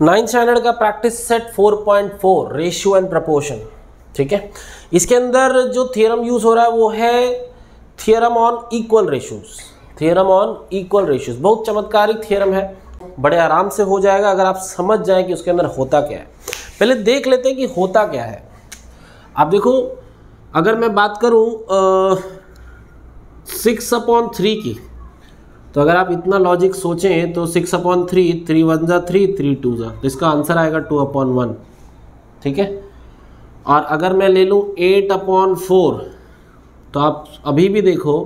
9th standard का practice set 4.4 ratio and proportion. ठीक है, इसके अंदर जो थियरम यूज हो रहा है वो है theorem on equal ratios. Theorem on equal ratios बहुत चमत्कारिक थियरम है, बड़े आराम से हो जाएगा अगर आप समझ जाएं कि उसके अंदर होता क्या है। पहले देख लेते हैं कि होता क्या है। आप देखो, अगर मैं बात करूं 6/3 की, तो अगर आप इतना लॉजिक सोचें तो 6/3, 3 1 जा 3, 3 2 जा, तो इसका आंसर आएगा 2/1। ठीक है, और अगर मैं ले लूँ 8/4, तो आप अभी भी देखो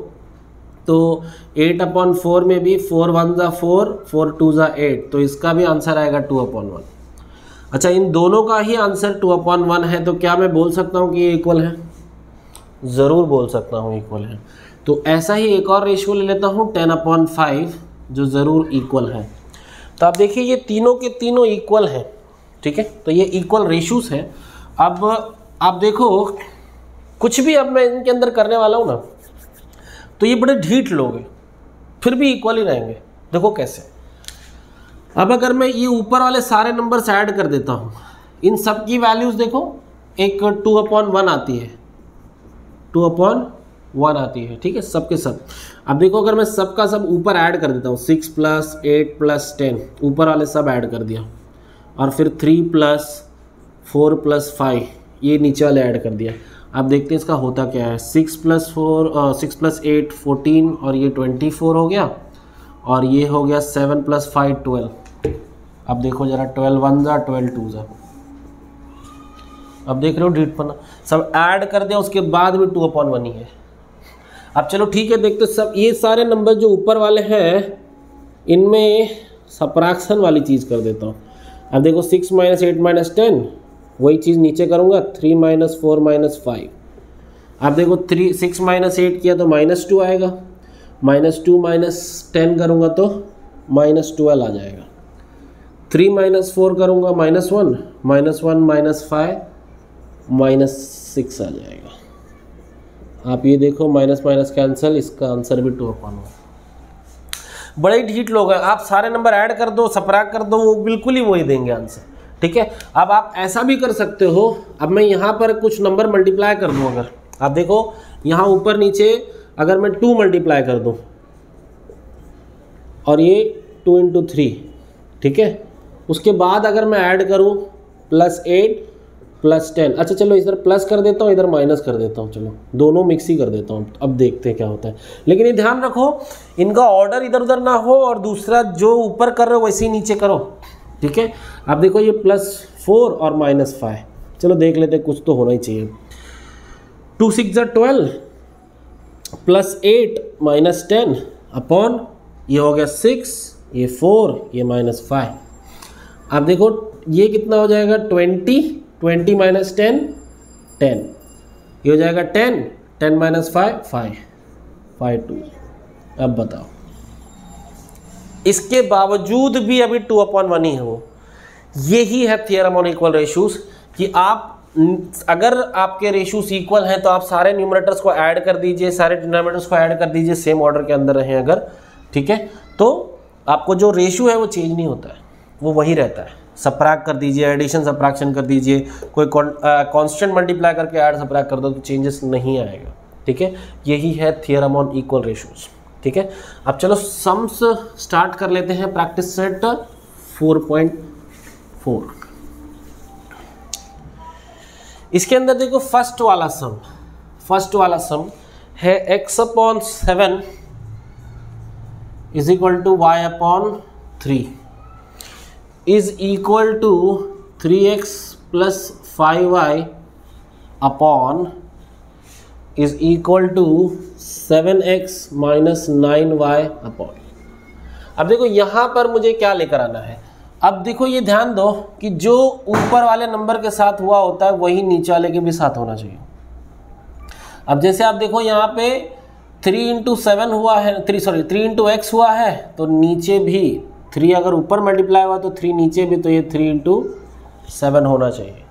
तो 8/4 में भी 4 1 जा 4, 4 2 जा 8, तो इसका भी आंसर आएगा 2/1। अच्छा, इन दोनों का ही आंसर 2/1 है, तो क्या मैं बोल सकता हूँ कि ये इक्वल है? ज़रूर बोल सकता हूँ इक्वल है। तो ऐसा ही एक और रेशियो ले लेता हूँ 10/5, जो ज़रूर इक्वल है। तो आप देखिए ये तीनों के तीनों इक्वल हैं। ठीक है, तो ये इक्वल रेशियोज हैं। अब आप देखो, कुछ भी अब मैं इनके अंदर करने वाला हूँ ना, तो ये बड़े ढीठ लोग हैं, फिर भी इक्वल ही रहेंगे। देखो कैसे। अब अगर मैं ये ऊपर वाले सारे नंबर्स ऐड कर देता हूँ, इन सब की वैल्यूज़ देखो, एक 2/1 आती है, 2/1 आती है। ठीक है, सब के सब। अब देखो, अगर मैं सब का सब ऊपर ऐड कर देता हूँ, 6 + 8 + 10, ऊपर वाले सब ऐड कर दिया, और फिर 3 + 4 + 5 ये नीचे वाले ऐड कर दिया। अब देखते हैं इसका होता क्या है। 6 + 8 14, और ये 24 हो गया, और ये हो गया 7 + 5 12। अब देखो जरा, 12 1 जा 12 2 जा। अब देख रहे हो ढीठपना, सब ऐड कर दिया, उसके बाद भी 2/1 ही है। अब चलो ठीक है, देखते सब ये सारे नंबर जो ऊपर वाले हैं, इनमें सब्ट्रैक्शन वाली चीज़ कर देता हूँ। अब देखो 6 - 8 - 10, वही चीज़ नीचे करूँगा, 3 - 4 - 5। अब देखो 6 - 8 किया तो -2 आएगा, -2 - 10 करूँगा तो -12 आ जाएगा। 3 - 4 करूँगा -1, -1 - 5 -6 आ जाएगा। आप ये देखो, माइनस माइनस कैंसिल, इसका आंसर भी 2/1। बड़े ढीठ लोग हैं, आप सारे नंबर ऐड कर दो, सब्ट्रैक्ट कर दो, वो बिल्कुल ही वही देंगे आंसर। ठीक है, अब आप ऐसा भी कर सकते हो। अब मैं यहाँ पर कुछ नंबर मल्टीप्लाई कर दूँ, अगर आप देखो यहाँ ऊपर नीचे अगर मैं 2 मल्टीप्लाई कर दूँ, और ये 2 × 3, ठीक है, उसके बाद अगर मैं ऐड करूँ +8 + 10, अच्छा चलो इधर प्लस कर देता हूँ, इधर माइनस कर देता हूँ, चलो दोनों मिक्स ही कर देता हूँ। अब देखते हैं क्या होता है। लेकिन ये ध्यान रखो, इनका ऑर्डर इधर उधर ना हो, और दूसरा जो ऊपर कर रहे हो वैसे ही नीचे करो। ठीक है, अब देखो ये +4 और -5, चलो देख लेते हैं, कुछ तो होना ही चाहिए। 2 6 जा 12, +8 - 10 अपॉन ये हो गया 6, ये 4, ये -5। अब देखो ये कितना हो जाएगा, 20 - 10 10, ये हो जाएगा 10 10 - 5 5 5 2। अब बताओ, इसके बावजूद भी अभी 2/1 ही है वो। यही है थियरम ऑन इक्वल रेशियोज, कि आप अगर आपके रेशियोज इक्वल हैं तो आप सारे न्यूमरेटर्स को ऐड कर दीजिए, सारे डिनोमिनेटर्स को ऐड कर दीजिए, सेम ऑर्डर के अंदर रहें अगर। ठीक है, तो आपको जो रेशियो है वो चेंज नहीं होता है, वो वही रहता है। सब्ट्रैक्ट कर दीजिए, एडिशन सब्ट्रैक्शन कर दीजिए, कोई कांस्टेंट मल्टीप्लाई करके ऐड सब्ट्रैक्ट कर दो तो चेंजेस नहीं आएगा। ठीक है, यही है थियरम ऑन इक्वल रेशियोज। ठीक है, अब चलो सम्स स्टार्ट कर लेते हैं। Practice set 4.4। इसके अंदर देखो फर्स्ट वाला सम है x/7 is equal to y/3 is equal to 3x + 5y upon is equal to 7x - 9y upon. अब देखो यहाँ पर मुझे क्या लेकर आना है। अब देखो ये ध्यान दो कि जो ऊपर वाले नंबर के साथ हुआ होता है वही नीचे वाले के भी साथ होना चाहिए। अब जैसे आप देखो यहाँ पे 3 × 7 हुआ है, 3 × x हुआ है, तो नीचे भी 3 अगर ऊपर मल्टीप्लाई हुआ तो 3 नीचे भी, तो ये 3 × 7 होना चाहिए।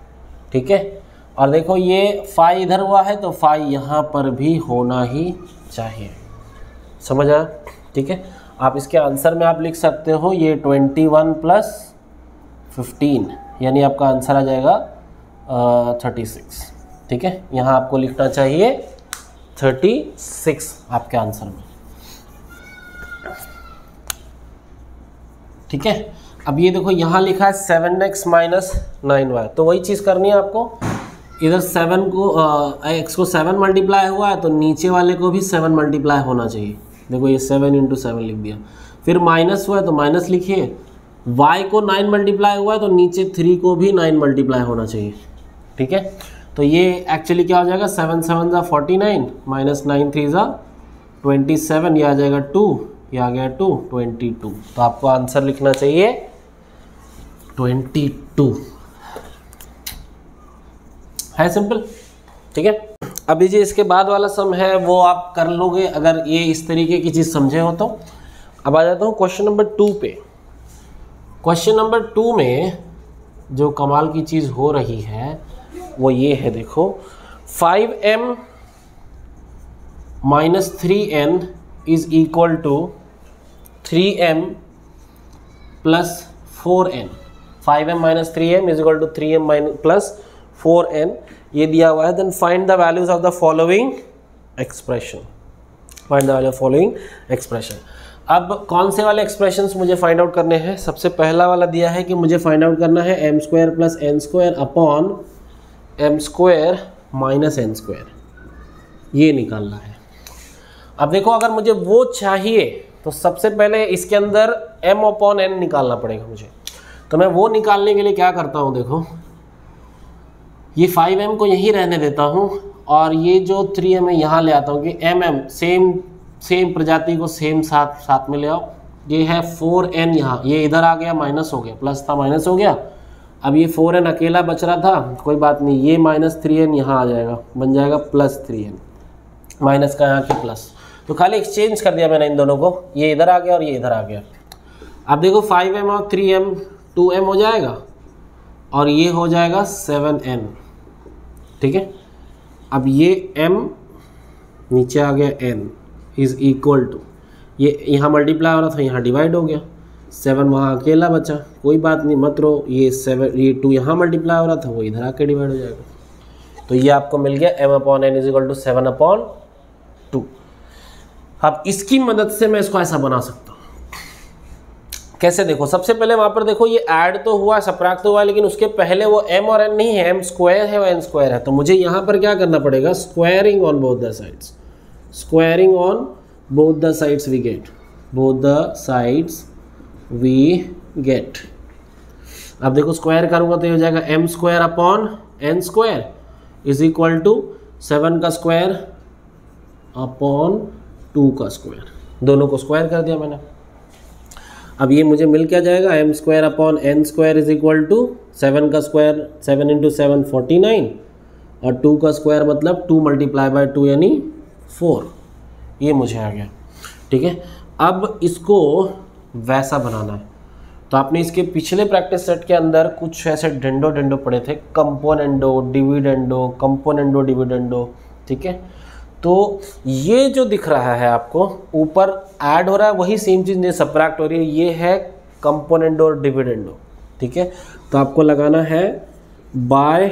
ठीक है, और देखो ये 5 इधर हुआ है तो 5 यहाँ पर भी होना ही चाहिए। समझ आया? ठीक है, आप इसके आंसर में आप लिख सकते हो ये 21 + 15, यानी आपका आंसर आ जाएगा 36। ठीक है, यहाँ आपको लिखना चाहिए 36 आपके आंसर में। ठीक है, अब ये देखो यहाँ लिखा है 7x माइनस 9y, तो वही चीज़ करनी है आपको। इधर 7 को x को 7 मल्टीप्लाई हुआ है तो नीचे वाले को भी 7 मल्टीप्लाई होना चाहिए। देखो ये 7 × 7 लिख दिया, फिर माइनस हुआ है तो माइनस लिखिए। y को 9 मल्टीप्लाई हुआ है तो नीचे 3 को भी 9 मल्टीप्लाई होना चाहिए। ठीक है, तो ये एक्चुअली क्या हो जाएगा, 7 7 = 49 माइनस 9 3 = 27, ये आ जाएगा 2, ये आ गया 2, 22। तो आपको आंसर लिखना चाहिए 22। है सिंपल। ठीक है, अभी जी इसके बाद वाला सम है वो आप कर लोगे अगर ये इस तरीके की चीज़ समझे हो तो। अब आ जाता हूँ क्वेश्चन नंबर 2 पे। क्वेश्चन नंबर 2 में जो कमाल की चीज़ हो रही है वो ये है, देखो 5m - 3n is equal to 3m + 4n। 5m - 3m is equal to 3m + 4n, ये दिया हुआ है। Then find the values of the following expression. Find the value of following expression. अब कौन से वाले एक्सप्रेशंस मुझे फाइंड आउट करने हैं? सबसे पहला वाला दिया है कि मुझे फाइंड आउट करना है m² + n² upon m² - n², ये निकालना है। अब देखो अगर मुझे वो चाहिए तो सबसे पहले इसके अंदर m/n निकालना पड़ेगा मुझे। तो मैं वो निकालने के लिए क्या करता हूँ, देखो ये 5m को यहीं रहने देता हूँ और ये जो 3m है यहाँ ले आता हूँ कि mm सेम प्रजाति को सेम साथ में ले आओ। ये है 4n, यहाँ ये इधर आ गया, माइनस हो गया, प्लस था माइनस हो गया। अब ये 4n अकेला बच रहा था, कोई बात नहीं, ये -3n यहाँ आ जाएगा, बन जाएगा +3n, माइनस का यहाँ के प्लस। तो खाली एक्सचेंज कर दिया मैंने इन दोनों को, ये इधर आ गया और ये इधर आ गया। अब देखो 5m और 3m 2m हो जाएगा और ये हो जाएगा 7n। ठीक है, अब ये m नीचे आ गया n इज इक्वल टू, ये यहाँ मल्टीप्लाई हो रहा था यहाँ डिवाइड हो गया, 7 वहाँ अकेला बचा, कोई बात नहीं मत रो, ये 2 यहाँ मल्टीप्लाई हो रहा था वो इधर आके डिवाइड हो जाएगा। तो ये आपको मिल गया m/n इज इक्वल टू 7/2। अब इसकी मदद से मैं इसको ऐसा बना सकता हूँ। कैसे? देखो सबसे पहले वहाँ पर देखो ये ऐड तो हुआ, सबट्रैक्ट तो हुआ, लेकिन उसके पहले वो m और n नहीं है, m² है और n² है। तो मुझे यहाँ पर क्या करना पड़ेगा, squaring on both the sides. Squaring on both the sides we get, both the sides we get. अब देखो स्क्वायर करूँगा तो ये हो जाएगा m² / n² is equal to 7 का स्क्वायर अपॉन 2 का स्क्वायर, दोनों को स्क्वायर कर दिया मैंने। अब ये मुझे मिल क्या जाएगा, m² / n² is equal to 7 का स्क्वायर, 7 × 7 49 और 2 का स्क्वायर मतलब 2 × 2 यानी 4, ये मुझे आ गया। ठीक है, अब इसको वैसा बनाना है तो आपने इसके पिछले प्रैक्टिस सेट के अंदर कुछ ऐसे डेंडो पढ़े थे, कंपोनेंडो, डिविडेंडो, कंपोनेंडो, डिविडेंडो। ठीक है, तो ये जो दिख रहा है आपको ऊपर ऐड हो रहा है वही सेम चीज़ ये सब्ट्रैक्ट हो रही है, ये है कंपोनेंडो और डिविडेंडो। ठीक है, तो आपको लगाना है by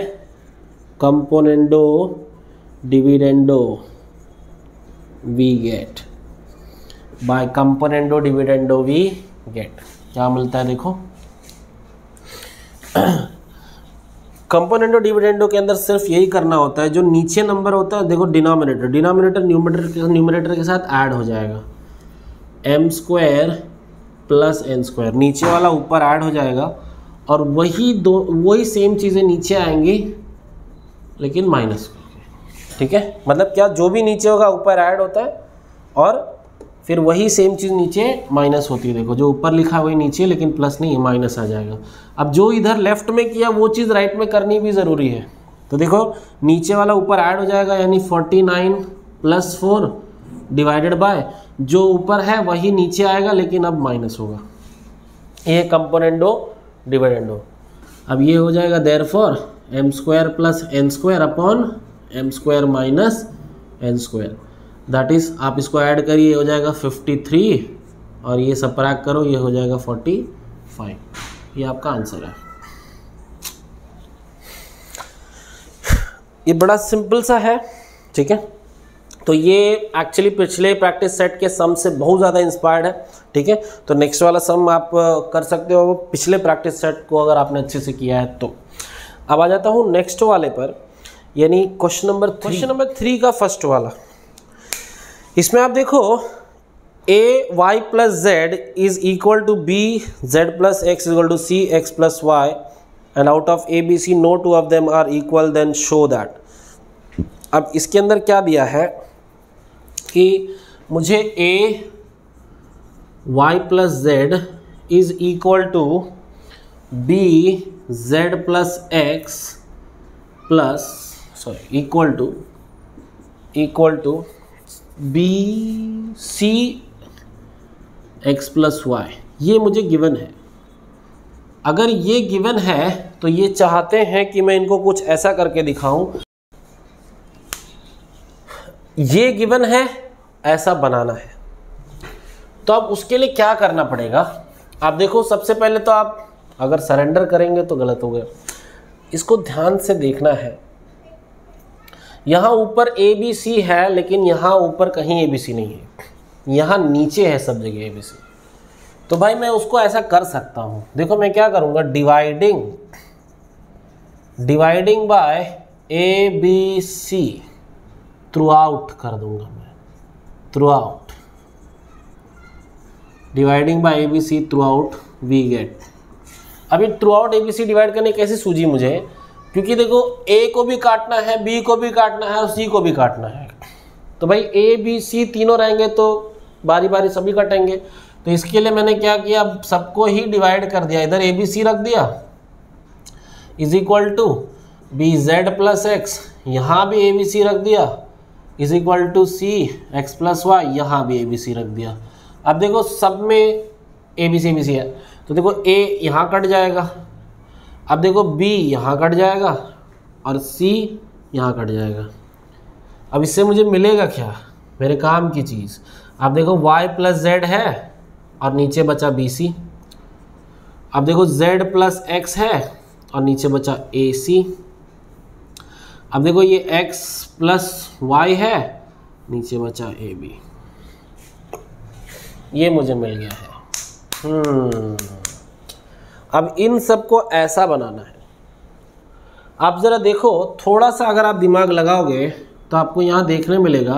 componendo dividendo we get, by componendo dividendo we get. क्या मिलता है देखो, कंपोनेंडो डिविडेंडो के अंदर सिर्फ यही करना होता है, जो नीचे नंबर होता है देखो डिनोमिनेटर न्यूमरेटर के साथ ऐड हो जाएगा, m² + n², नीचे वाला ऊपर ऐड हो जाएगा और वही सेम चीज़ें नीचे आएंगी लेकिन माइनस करके। ठीक है, मतलब क्या, जो भी नीचे होगा ऊपर ऐड होता है और फिर वही सेम चीज़ नीचे माइनस होती है। देखो जो ऊपर लिखा है वही नीचे, लेकिन प्लस नहीं, माइनस आ जाएगा। अब जो इधर लेफ्ट में किया वो चीज़ राइट में करनी भी ज़रूरी है। तो देखो नीचे वाला ऊपर ऐड हो जाएगा, यानी 49 + 4 डिवाइडेड बाय जो ऊपर है वही नीचे आएगा लेकिन अब माइनस होगा। ये कंपोनेंडो डिविडेंडो। अब ये हो जाएगा therefore m² + n² upon m² - n², that is आप इसको ऐड करिए, हो जाएगा 53 और ये सब्ट्रैक्ट करो, ये हो जाएगा 45। ये आपका आंसर है। ये बड़ा सिंपल सा है, ठीक है। तो ये एक्चुअली पिछले प्रैक्टिस सेट के सम से बहुत ज़्यादा इंस्पायर्ड है, ठीक है। तो नेक्स्ट वाला सम आप कर सकते हो वो पिछले प्रैक्टिस सेट को अगर आपने अच्छे से किया है तो। अब आ जाता हूँ नेक्स्ट वाले पर, यानी क्वेश्चन नंबर 3 का फर्स्ट वाला। इसमें आप देखो a y plus z is equal to b z plus x equal to c x plus y and out of a b c no two of them are equal then show that. अब इसके अंदर क्या दिया है कि मुझे a y plus z is equal to b z plus x plus equal to b c x plus y, ये मुझे गिवन है। अगर ये गिवन है तो ये चाहते हैं कि मैं इनको कुछ ऐसा करके दिखाऊं, ये गिवन है, ऐसा बनाना है। तो अब उसके लिए क्या करना पड़ेगा, आप देखो सबसे पहले तो आप अगर सरेंडर करेंगे तो गलत हो गया, इसको ध्यान से देखना है। यहाँ ऊपर ए बी सी है लेकिन यहाँ ऊपर कहीं ए बी सी नहीं है, यहाँ नीचे है सब जगह ए बी सी। तो भाई मैं उसको ऐसा कर सकता हूँ, देखो मैं क्या करूँगा, dividing by a b c throughout कर दूंगा मैं, throughout, dividing by a b c throughout we get. अभी throughout a b c divide करने कैसे सूझी मुझे, क्योंकि देखो ए को भी काटना है, बी को भी काटना है और सी को भी काटना है। तो भाई ए बी सी तीनों रहेंगे तो बारी बारी सभी कटेंगे। तो इसके लिए मैंने क्या किया, अब सबको ही डिवाइड कर दिया, इधर ए बी सी रख दिया is equal to b z plus x, यहाँ भी ए बी सी रख दिया is equal to c x plus y, यहाँ भी ए बी सी रख दिया। अब देखो सब में ए बी सी है, तो देखो ए यहाँ कट जाएगा, अब देखो b यहाँ कट जाएगा और c यहाँ कट जाएगा। अब इससे मुझे मिलेगा क्या, मेरे काम की चीज़। अब देखो y प्लस जेड है और नीचे बचा bc। अब देखो z प्लस x है और नीचे बचा ac। अब देखो ये x प्लस y है, नीचे बचा ab। ये मुझे मिल गया है। अब इन सब को ऐसा बनाना है। आप ज़रा देखो, थोड़ा सा अगर आप दिमाग लगाओगे तो आपको यहाँ देखने मिलेगा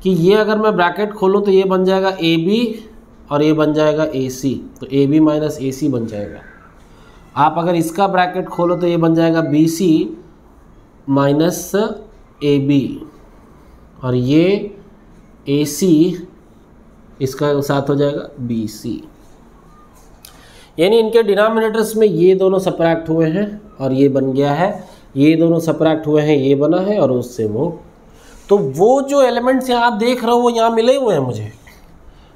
कि ये अगर मैं ब्रैकेट खोलूँ तो ये बन जाएगा ए बी और ये बन जाएगा ए सी, तो ए बी माइनस ए सी बन जाएगा। आप अगर इसका ब्रैकेट खोलो तो ये बन जाएगा b c minus a b और ये ए सी इसका साथ हो जाएगा बी सी। यानी इनके डिनोमिनेटर्स में ये दोनों सब्ट्रैक्ट हुए हैं और ये बन गया है, ये दोनों सब्ट्रैक्ट हुए हैं, ये बना है और उससे वो। तो वो जो एलिमेंट्स यहाँ आप देख रहे हो वो यहाँ मिले हुए हैं मुझे।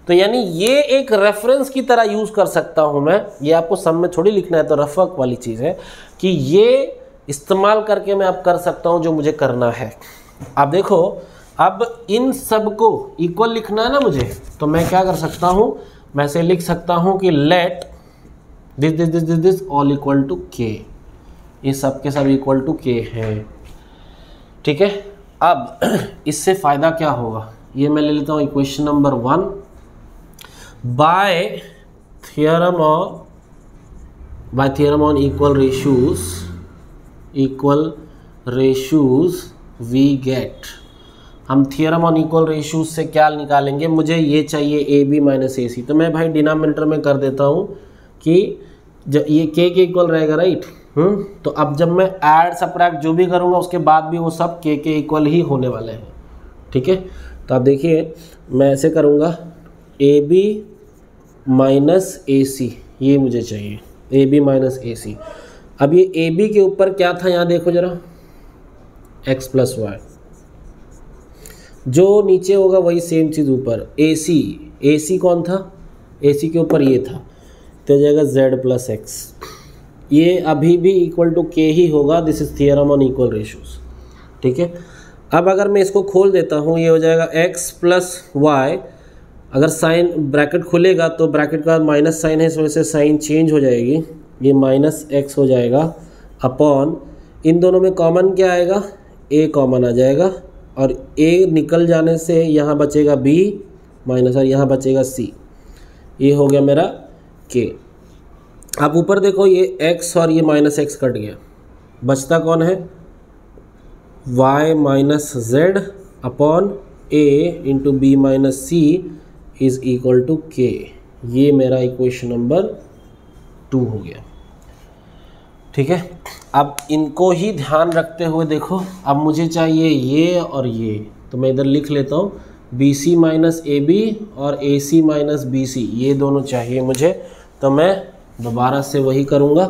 तो यानी ये एक रेफरेंस की तरह यूज़ कर सकता हूँ मैं। ये आपको सब में थोड़ी लिखना है, तो रफ वर्क वाली चीज़ है कि ये इस्तेमाल करके मैं अब कर सकता हूँ जो मुझे करना है। अब देखो, अब इन सब को इक्वल लिखना है ना मुझे, तो मैं क्या कर सकता हूँ, मैं से लिख सकता हूँ कि let this all equal to k. ये सब के सब इक्वल टू के है, ठीक है। अब इससे फ़ायदा क्या होगा, ये मैं ले लेता हूँ equation number 1 by theorem on equal ratios we get. हम थियरम ऑन इक्वल रेशूज से क्या निकालेंगे, मुझे ये चाहिए ए बी माइनस ए सी। तो मैं भाई डिनोमिनेटर में कर देता हूँ कि जब ये के इक्वल रहेगा, राइट। तो अब जब मैं ऐड सब्ट्रैक्ट जो भी करूँगा उसके बाद भी वो सब के इक्वल ही होने वाले हैं, ठीक है। तो आप देखिए मैं ऐसे करूँगा ए बी माइनस ए सी, ये मुझे चाहिए ए बी माइनस ए सी। अब ये ए बी के ऊपर क्या था, यहाँ देखो ज़रा, एक्स प्लस वाई। जो नीचे होगा वही सेम चीज़ ऊपर। ए सी कौन था, ए सी के ऊपर ये था, तो जाएगा z प्लस एक्स। ये अभी भी इक्वल टू के ही होगा। This is theorem on equal ratios, ठीक है। अब अगर मैं इसको खोल देता हूँ, ये हो जाएगा x प्लस वाई। अगर साइन ब्रैकेट खुलेगा तो ब्रैकेट के बाद माइनस साइन है, इस वजह से साइन चेंज हो जाएगी, ये माइनस एक्स हो जाएगा अपॉन इन दोनों में कॉमन क्या आएगा, ए कॉमन आ जाएगा और ए निकल जाने से यहाँ बचेगा बी माइनस और यहाँ बचेगा सी। ये हो गया मेरा के। अब ऊपर देखो ये एक्स और ये माइनस एक्स कट गया, बचता कौन है y minus z upon a into b minus c is equal to k. ये मेरा इक्वेशन नंबर 2 हो गया। ठीक है, अब इनको ही ध्यान रखते हुए देखो, अब मुझे चाहिए ये और ये, तो मैं इधर लिख लेता हूँ b c minus a b और a C minus B C, ये दोनों चाहिए मुझे। तो मैं दोबारा से वही करूँगा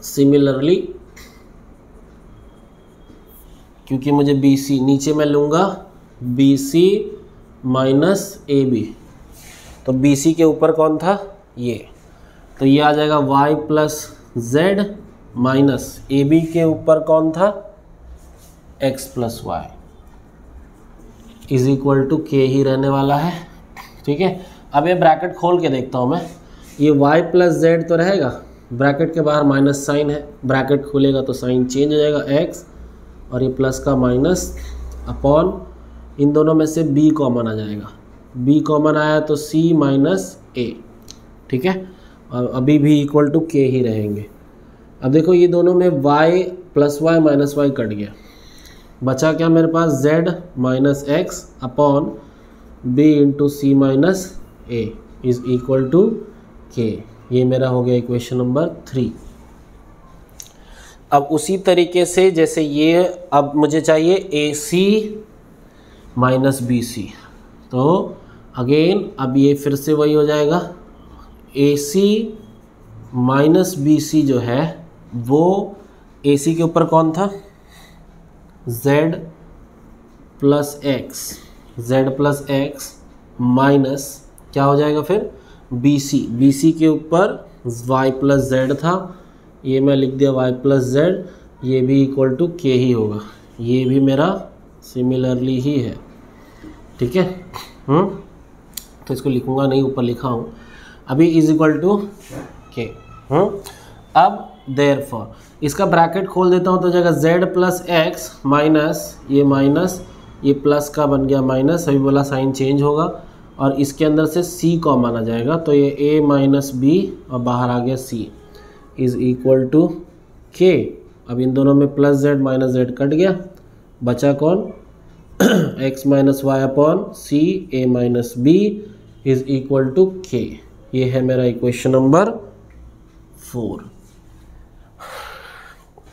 सिमिलरली क्योंकि मुझे बी सी नीचे मैं लूँगा b c minus a b, तो बी सी के ऊपर कौन था ये, तो ये आ जाएगा y plus z minus a b के ऊपर कौन था x plus y is equal to k ही रहने वाला है। ठीक है, अब ये ब्रैकेट खोल के देखता हूँ मैं, ये y प्लस जेड तो रहेगा, ब्रैकेट के बाहर माइनस साइन है, ब्रैकेट खुलेगा तो साइन चेंज हो जाएगा x और ये प्लस का माइनस अपॉन इन दोनों में से b कॉमन आ जाएगा, b कॉमन आया तो c माइनस a। ठीक है, और अभी भी इक्वल टू के ही रहेंगे। अब देखो ये दोनों में y plus y minus y cut गया, बचा क्या मेरे पास z minus x upon b into c minus a is equal to k. ये मेरा हो गया इक्वेशन नंबर 3। अब उसी तरीके से जैसे ये, अब मुझे चाहिए ए सी माइनस बी सी, तो अगेन अब ये फिर से वही हो जाएगा, ए सी माइनस बी सी जो है वो ए सी के ऊपर कौन था z प्लस एक्स माइनस क्या हो जाएगा फिर बी सी के ऊपर y प्लस जेड था, ये मैं लिख दिया y प्लस जेड, ये भी इक्वल टू के ही होगा, ये भी मेरा सिमिलरली ही है। ठीक है, तो इसको लिखूंगा नहीं, ऊपर लिखा हूँ अभी, इज इक्वल टू के। अब देयरफॉर इसका ब्रैकेट खोल देता हूँ तो जाएगा z प्लस एक्स माइनस ये प्लस का बन गया माइनस, अभी बोला साइन चेंज होगा और इसके अंदर से c कॉमन आ जाएगा, तो ये a माइनस बी और बाहर आ गया c is equal to k. अब इन दोनों में plus z minus z cut गया, बचा कौन x minus y upon c a minus b is equal to k. ये है मेरा इक्वेशन नंबर 4।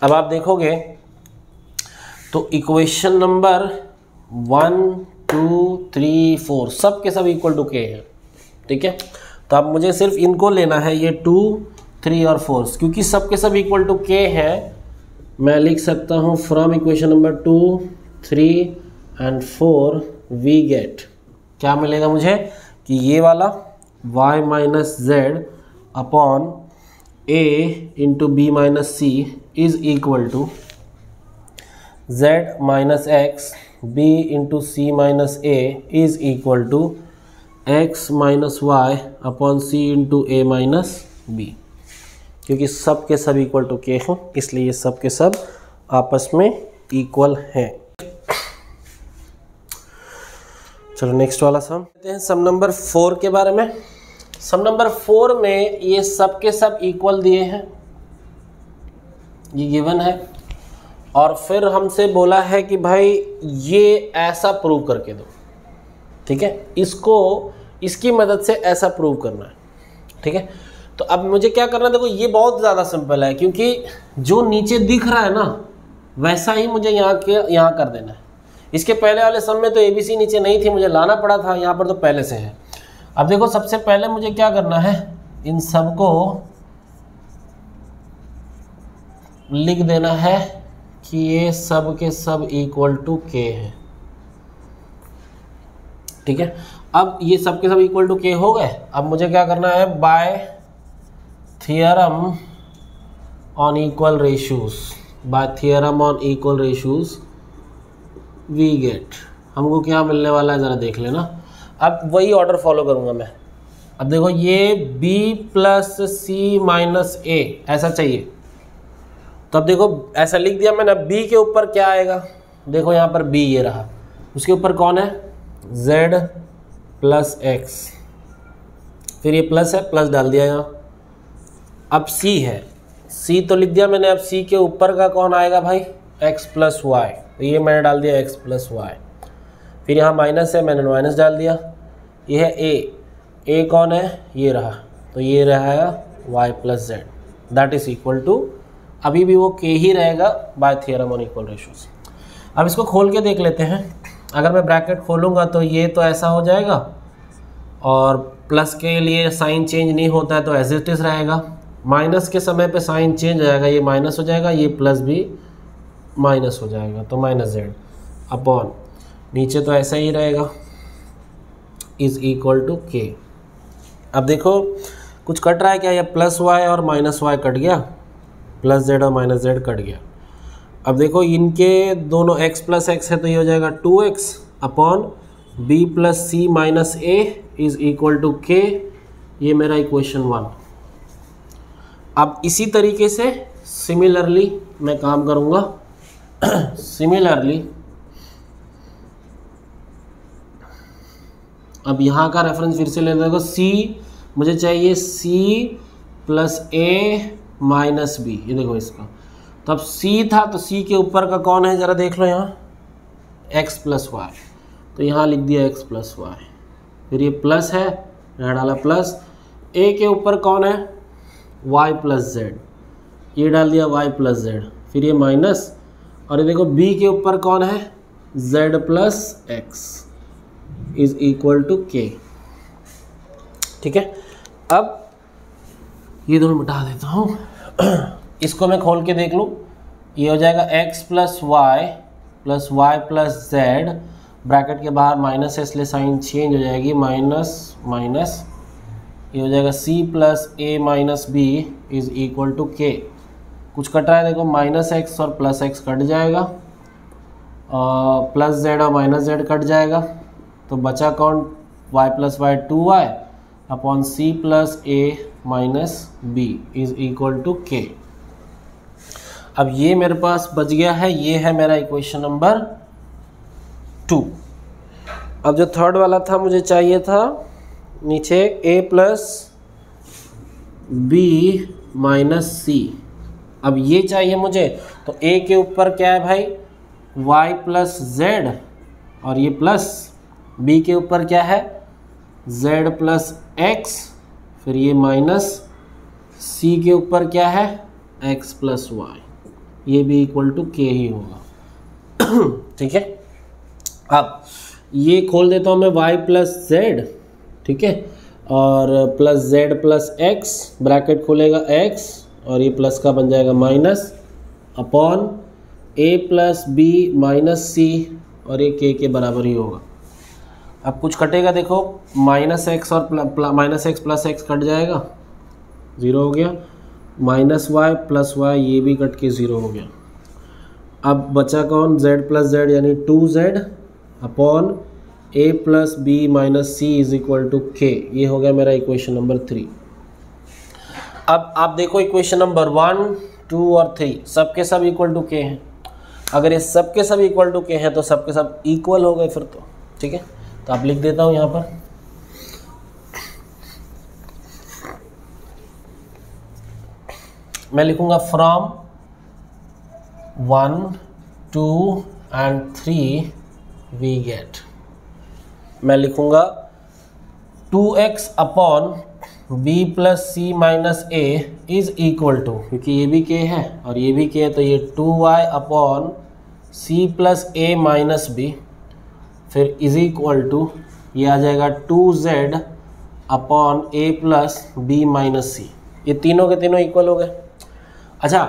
अब आप देखोगे तो इक्वेशन नंबर 1 2 3 4 सब के सब इक्वल टू के हैं। ठीक है, तो अब मुझे सिर्फ इनको लेना है, ये 2 3 और 4, क्योंकि सब के सब इक्वल टू के है, मैं लिख सकता हूँ from equation number 2 3 and 4 we get, क्या मिलेगा मुझे कि ये वाला y minus z upon a into b minus c is equal to z minus x b into c minus a is equal to x minus y upon c into a minus b, क्योंकि सब के सब equal to के हैं इसलिए ये सब के सब आपस में इक्वल हैं। चलो नेक्स्ट वाला सम लेते हैं, सम नंबर 4 के बारे में। सम नंबर 4 में ये सब के सब इक्वल दिए हैं, ये गिवन है, और फिर हमसे बोला है कि भाई ये ऐसा प्रूव करके दो। ठीक है, इसको इसकी मदद से ऐसा प्रूव करना है। ठीक है, तो अब मुझे क्या करना है, देखो ये बहुत ज़्यादा सिंपल है, क्योंकि जो नीचे दिख रहा है ना वैसा ही मुझे यहाँ कर देना है। इसके पहले वाले सम में तो ABC नीचे नहीं थी, मुझे लाना पड़ा था, यहाँ पर तो पहले से है। अब देखो सबसे पहले मुझे क्या करना है, इन सब को लिख देना है कि ये सब के सब इक्वल टू के है। ठीक है, अब ये सब के सब इक्वल टू के हो गए। अब मुझे क्या करना है, by theorem on equal ratios we get, हमको क्या मिलने वाला है ज़रा देख लेना। अब वही ऑर्डर फॉलो करूँगा मैं, अब देखो ये b प्लस सी माइनस ए ऐसा चाहिए, तो अब देखो ऐसा लिख दिया मैंने। b के ऊपर क्या आएगा, देखो यहाँ पर b ये रहा, उसके ऊपर कौन है z प्लस एक्स, फिर ये प्लस है, प्लस डाल दिया यहाँ। अब c है, c तो लिख दिया मैंने। अब c के ऊपर का कौन आएगा भाई, x प्लस वाई, तो ये मैंने डाल दिया x प्लस वाई। फिर यहाँ माइनस है, मैंने माइनस डाल दिया। ये है a कौन है, ये रहा, तो ये रहेगा y plus z, that is equal to, अभी भी वो k ही रहेगा by theorem on equal ratios. अब इसको खोल के देख लेते हैं। अगर मैं ब्रैकेट खोलूँगा तो ये तो ऐसा हो जाएगा, और प्लस के लिए साइन चेंज नहीं होता है तो एज इट इज़ रहेगा। माइनस के समय पे साइन चेंज हो जाएगा, ये माइनस हो जाएगा, ये प्लस भी माइनस हो जाएगा, तो माइनस जेड अपॉन नीचे तो ऐसा ही रहेगा इज इक्वल टू के। अब देखो कुछ कट रहा है क्या, या प्लस वाई और माइनस वाई कट गया, प्लस जेड और माइनस जेड कट गया। अब देखो इनके दोनों x प्लस एक्स है, तो ये हो जाएगा 2x upon b plus c minus a is equal to k. ये मेरा इक्वेशन 1। अब इसी तरीके से सिमिलरली मैं काम करूँगा। सिमिलरली अब यहाँ का रेफरेंस फिर से ले देखो, c मुझे चाहिए c plus a minus b, ये देखो इसका। तो अब c था, तो c के ऊपर का कौन है ज़रा देख लो यहाँ, x प्लस वाई, तो यहाँ लिख दिया x प्लस वाई। फिर ये प्लस है, यहाँ डाला प्लस। a के ऊपर कौन है, y प्लस जेड, ये डाल दिया y प्लस जेड। फिर ये माइनस, और ये देखो b के ऊपर कौन है, z plus x is equal to k. ठीक है, अब ये दोनों मिटा देता हूँ। इसको मैं खोल के देख लूँ, ये हो जाएगा x plus y plus z, bracket के बाहर माइनस है इसलिए साइन चेंज हो जाएगी, माइनस माइनस, ये हो जाएगा c plus a minus b is equal to k. कुछ कट रहा है देखो, माइनस एक्स और प्लस एक्स कट जाएगा, प्लस जेड और माइनस जेड कट जाएगा, तो बचा कौन, y plus y 2y upon c plus a minus b is equal to k. अब ये मेरे पास बच गया है, ये है मेरा इक्वेशन नंबर 2। अब जो थर्ड वाला था मुझे चाहिए था नीचे a प्लस बी माइनस सी। अब ये चाहिए मुझे, तो a के ऊपर क्या है भाई, y प्लस जेड, और ये प्लस b के ऊपर क्या है, z प्लस एक्स, फिर ये माइनस, c के ऊपर क्या है, x प्लस वाई, ये भी इक्वल टू के ही होगा। ठीक है, अब ये खोल देता हूँ मैं y प्लस जेड, ठीक है, और plus z plus x, bracket खोलेगा x और ये प्लस का बन जाएगा minus, upon a plus b minus c, और ये k के बराबर ही होगा। अब कुछ कटेगा देखो, माइनस एक्स और minus x plus x cut जाएगा, ज़ीरो हो गया, माइनस वाई प्लस वाई ये भी कट के ज़ीरो हो गया। अब बचा कौन, z प्लस जेड यानी 2z upon a plus b minus c is equal to k. ये हो गया मेरा इक्वेशन नंबर 3। अब आप देखो इक्वेशन नंबर 1, 2 और 3 सबके सब इक्वल टू के हैं। अगर ये सबके सब इक्वल टू के हैं तो सबके सब इक्वल हो गए फिर तो। ठीक है, तो आप लिख देता हूँ यहाँ पर, मैं लिखूंगा फ्रॉम 1, 2 एंड 3 वी गेट, मैं लिखूंगा 2x upon b plus c minus a is equal to, क्योंकि ये भी k है और ये भी k है, तो ये 2y upon c plus a minus b, फिर इज इक्वल टू ये आ जाएगा 2z upon a plus b minus c. ये तीनों के तीनों इक्वल हो गए। अच्छा,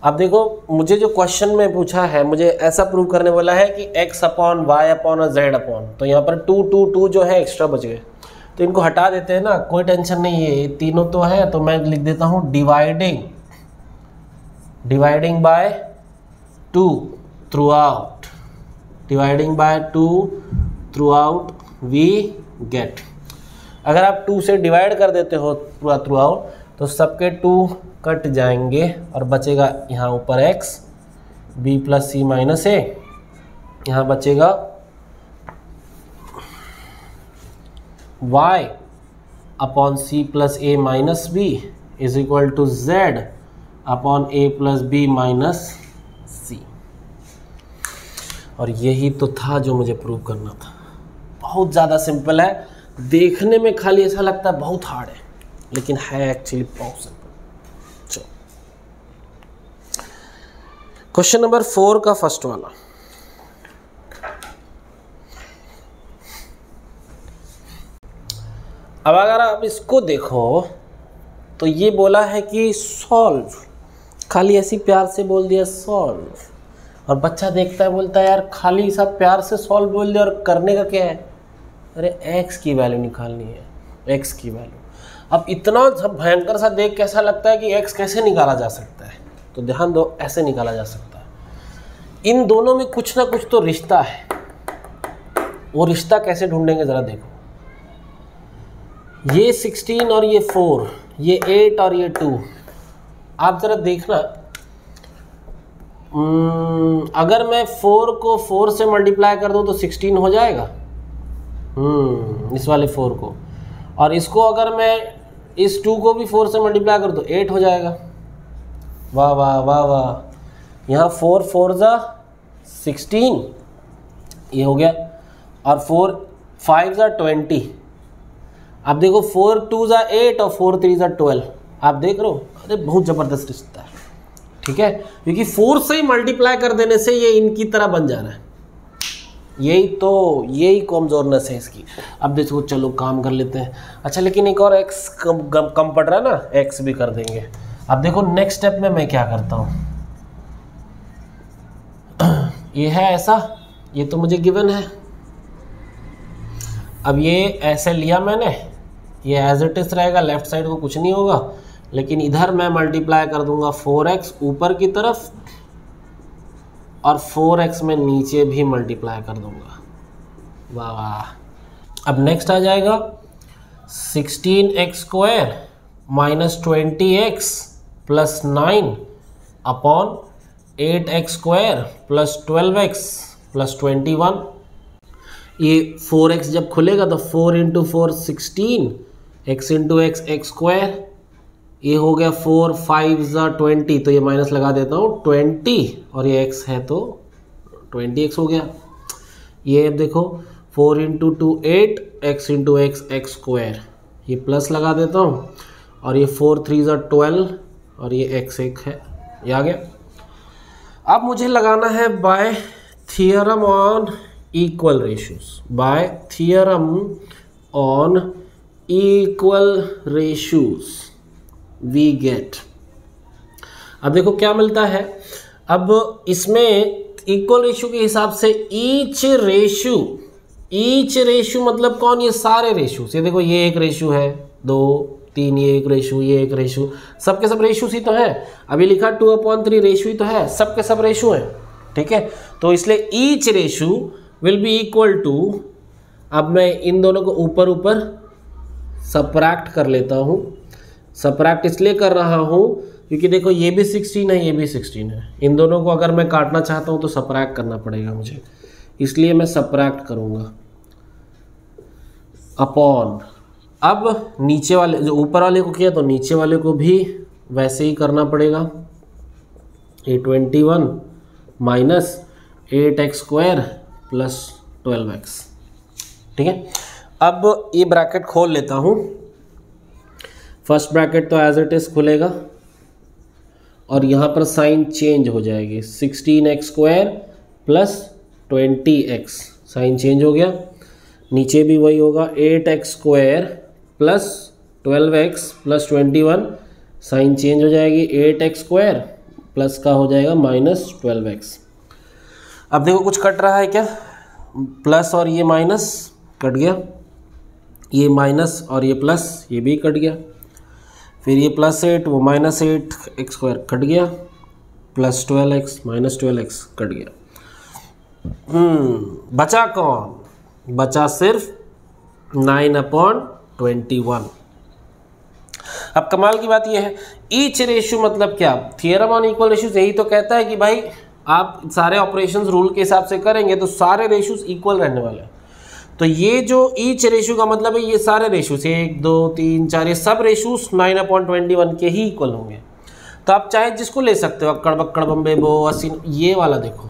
अब देखो मुझे जो क्वेश्चन में पूछा है, मुझे ऐसा प्रूव करने वाला है कि x अपॉन y अपॉन और z अपॉन, तो यहाँ पर 2 2 2 जो है एक्स्ट्रा बच गए, तो इनको हटा देते हैं ना, कोई टेंशन नहीं है, ये तीनों तो है, तो मैं लिख देता हूँ dividing by 2 throughout, dividing by 2 throughout we get. अगर आप 2 से डिवाइड कर देते हो पूरा थ्रू आउट तो सबके 2 कट जाएंगे और बचेगा यहाँ ऊपर x b plus c minus a, यहाँ बचेगा y upon c plus a minus b is equal to z upon a plus b minus c. और यही तो था जो मुझे प्रूव करना था। बहुत ज़्यादा सिंपल है, देखने में खाली ऐसा लगता है बहुत हार्ड है, लेकिन है एक्चुअली बहुत सिंपल। चलो क्वेश्चन नंबर 4 का फर्स्ट वाला। अब अगर आप इसको देखो तो ये बोला है कि सॉल्व, खाली ऐसी प्यार से बोल दिया सॉल्व, और बच्चा देखता है बोलता है यार खाली सब प्यार से सॉल्व बोल दिया और करने का क्या है, अरे x की वैल्यू निकालनी है, x की वैल्यू। अब इतना सब भयंकर सा देख कैसा लगता है कि x कैसे निकाला जा सकता है, तो ध्यान दो ऐसे निकाला जा सकता है। इन दोनों में कुछ ना कुछ तो रिश्ता है, वो रिश्ता कैसे ढूंढेंगे ज़रा देखो। ये 16 और ये 4, ये 8 और ये 2, आप ज़रा देखना। अगर मैं 4 को 4 से मल्टीप्लाई कर दूँ तो 16 हो जाएगा, इस वाले 4 को, और इसको अगर मैं इस 2 को भी 4 से मल्टीप्लाई कर दूँ 8 हो जाएगा। वाह वाह वाह वाह, यहाँ 4 4 जा 16 ये हो गया, और 4 5 जा 20। आप देखो 4 2 जा 8 और 4 3 जा 12, आप देख रहे हो, अरे बहुत ज़बरदस्त रिश्ता है, ठीक है, क्योंकि 4 से ही मल्टीप्लाई कर देने से ये इनकी तरह बन जा रहा है। यही कमजोरनेस है इसकी। अब देखो चलो काम कर लेते हैं। अच्छा लेकिन एक और x कम पड़ रहा है ना, x भी कर देंगे। अब देखो नेक्स्ट स्टेप में मैं क्या करता हूँ, ये है ऐसा, ये तो मुझे गिवन है। अब ये ऐसे लिया मैंने, ये एज इट इज रहेगा, लेफ्ट साइड को कुछ नहीं होगा, लेकिन इधर मैं मल्टीप्लाई कर दूंगा 4x ऊपर की तरफ और 4x में नीचे भी मल्टीप्लाई कर दूंगा। वाह वाह। अब नेक्स्ट आ जाएगा 16x square minus 20x plus 9 upon 8x square plus 12x plus 21। ये 4x जब खुलेगा तो 4 into 4 16, x into x x square, ये हो गया 4 5 ज़ा 20, तो ये माइनस लगा देता हूँ 20, और ये x है तो 20x हो गया। ये अब देखो 4 into 2 8, x into x x square, ये प्लस लगा देता हूँ, और ये 4 3 ज़ा 12, और ये x एक है, ये आ गया। अब मुझे लगाना है by theorem on equal ratios, by theorem on equal ratios we get. अब देखो क्या मिलता है, अब इसमें इक्वल रेशियो के हिसाब से ईच रेशियो मतलब कौन, ये सारे रेशियो। ये देखो ये एक रेशियो है, 2 3, ये एक रेशियो, ये एक रेशियो, सबके सब रेशियो ही तो है। अभी लिखा 2/3 रेशियो ही तो है, सबके सब रेशियो है, ठीक है। तो इसलिए each ratio will be equal to, अब मैं इन दोनों को ऊपर ऊपर सबट्रैक्ट कर लेता हूँ। सबट्रैक्ट इसलिए कर रहा हूँ क्योंकि देखो ये भी 16 है, ये भी 16 है, इन दोनों को अगर मैं काटना चाहता हूँ तो सबट्रैक्ट करना पड़ेगा मुझे, इसलिए मैं सबट्रैक्ट करूँगा अपॉन। अब नीचे वाले, जो ऊपर वाले को किया तो नीचे वाले को भी वैसे ही करना पड़ेगा। ये 21 minus 8x square plus 12x, ठीक है। अब ये ब्रैकेट खोल लेता हूँ, फर्स्ट ब्रैकेट तो एज इट इज खुलेगा, और यहाँ पर साइन चेंज हो जाएगी, 16x square plus 20x, sign change हो गया। नीचे भी वही होगा, 8x square plus 12x plus 21, sign change हो जाएगी, 8x स्क्वायर प्लस का हो जाएगा माइनस 12x। अब देखो कुछ कट रहा है क्या, प्लस और ये माइनस कट गया, ये माइनस और ये प्लस, ये भी कट गया, फिर ये प्लस 8 वो माइनस 8x स्क्वायर कट गया, plus 12x minus 12x cut गया। बचा कौन, बचा सिर्फ 9/12, 21। अब कमाल की बात यह है, ईच रेशियो मतलब क्या, थियरम ऑन इक्वल रेशियोज यही तो कहता है कि भाई आप सारे ऑपरेशंस रूल के हिसाब से करेंगे तो सारे रेशियोज इक्वल रहने वाले हैं। तो ये जो ईच रेशियो का मतलब है ये सारे रेशियोज 1 2 3 4 ये सब रेशियोज 9/21 के ही इक्वल होंगे। तो आप चाहे जिसको ले सकते हो, अक्कड़ बक्कड़ बम्बे बो असीन, ये वाला देखो,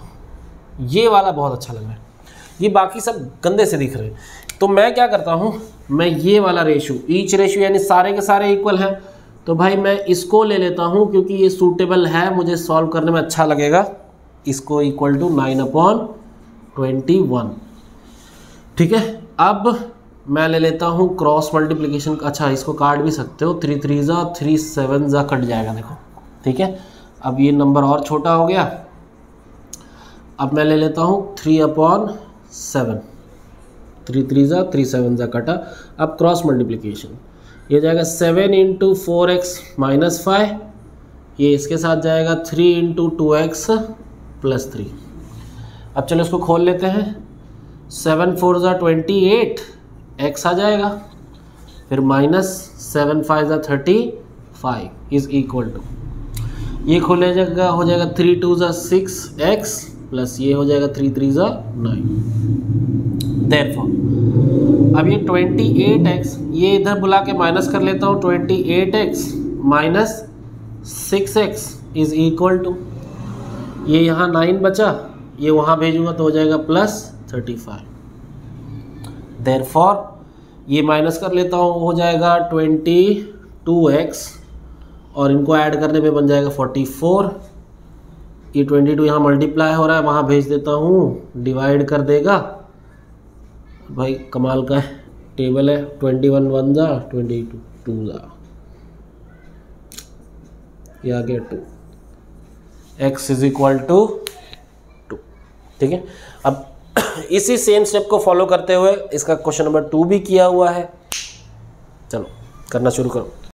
ये वाला बहुत अच्छा लग रहा है, ये बाकी सब गंदे से दिख रहे हैं। तो मैं क्या करता हूँ, मैं ये वाला रेशियो, ईच रेशियो यानी सारे के सारे इक्वल हैं, तो भाई मैं इसको ले लेता हूँ क्योंकि ये सूटेबल है, मुझे सॉल्व करने में अच्छा लगेगा। इसको इक्वल टू 9/21। ठीक है, अब मैं ले लेता हूँ क्रॉस मल्टीप्लिकेशन। अच्छा, इसको काट भी सकते हो, 3 3 जा 3 7 जा कट जाएगा, देखो। ठीक है, अब ये नंबर और छोटा हो गया। अब मैं ले लेता हूँ 3/7, 3 3 जा 3 7 जा कटा। अब क्रॉस मल्टीप्लिकेशन, ये जाएगा 7 × 4x - 5, ये इसके साथ जाएगा 3 × 2x + 3। अब चलो इसको खोल लेते हैं, 7 4 जा 28, x आ जाएगा, फिर -7 5 जा 35 इज इक्वल टू, ये खोले जाएगा, हो जाएगा 3 2 जा 6x प्लस ये हो जाएगा 3 3 जा 9। देयरफॉर अब ये 28x, ये इधर बुला के माइनस कर लेता हूँ, 28x - 6x is equal to, ये यहाँ 9 बचा, ये वहाँ भेजूंगा तो हो जाएगा +35। देयरफॉर ये माइनस कर लेता हूँ, हो जाएगा 22x और इनको ऐड करने पे बन जाएगा 44। ये 22 यहाँ मल्टीप्लाई हो रहा है, वहाँ भेज देता हूँ, डिवाइड कर देगा। भाई कमाल का है, टेबल है, 21 1 जा 22 2 जा, ये आ गया 2, x इज इक्वल टू 2। ठीक है, अब इसी सेम स्टेप को फॉलो करते हुए इसका क्वेश्चन नंबर 2 भी किया हुआ है। चलो करना शुरू करो।